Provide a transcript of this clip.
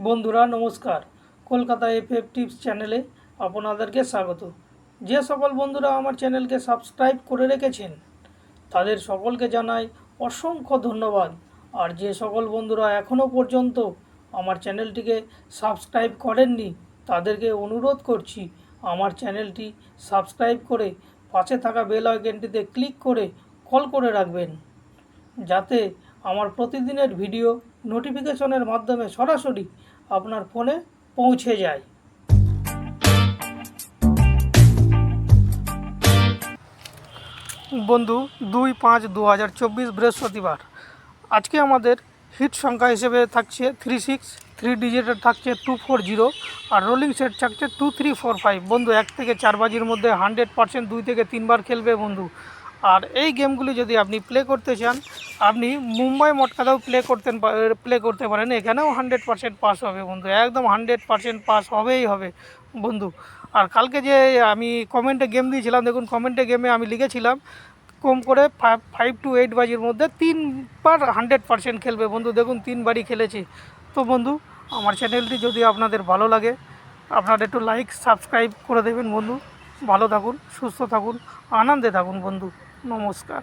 বন্ধুরা নমস্কার। Kolkata FF tips চ্যানেলে আপনাদেরকে স্বাগত। যে সকল বন্ধুরা আমার চ্যানেলকে সাবস্ক্রাইব করে রেখেছেন তাদের সকলকে জানাই অসংখ্য ধন্যবাদ। আর যে সকল বন্ধুরা এখনও পর্যন্ত আমার চ্যানেলটিকে সাবস্ক্রাইব করেননি তাদেরকে অনুরোধ করছি আমার চ্যানেলটি সাবস্ক্রাইব করে পাশে থাকা বেল আইকনটিতে ক্লিক করে কল করে রাখবেন, যাতে আমার প্রতিদিনের ভিডিও নোটিফিকেশনের মাধ্যমে সরাসরি আপনার ফোনে পৌঁছে যায়। বন্ধু 2/5/2024 বৃহস্পতিবার। আজকে আমাদের হিট সংখ্যা হিসেবে থাকছে 36, 3 ডিজিটের থাকছে 240 আর রোলিং সেট থাকছে 2-3-4-5। বন্ধু 1 থেকে 4 বাজির মধ্যে 100% 2 থেকে 3 বার খেলবে বন্ধু। আর এই গেমগুলি যদি আপনি প্লে করতে চান, আপনি মুম্বাই মটকাতেও প্লে করতে পারেন। এখানেও 100% পাস হবে বন্ধু, একদম 100% পাস হবেই হবে বন্ধু। আর কালকে যে আমি কমেন্টে গেম দিয়েছিলাম, দেখুন কমেন্টে গেমে আমি লিখেছিলাম কম করে 5 to 8 বাজির মধ্যে 3 বার 100% খেলবে বন্ধু। দেখুন 3 বারই খেলেছি। তো বন্ধু, আমার চ্যানেলটি যদি আপনাদের ভালো লাগে আপনারা একটু লাইক সাবস্ক্রাইব করে দেবেন বন্ধু। ভালো থাকুন, সুস্থ থাকুন, আনন্দে থাকুন বন্ধু। নমস্কার।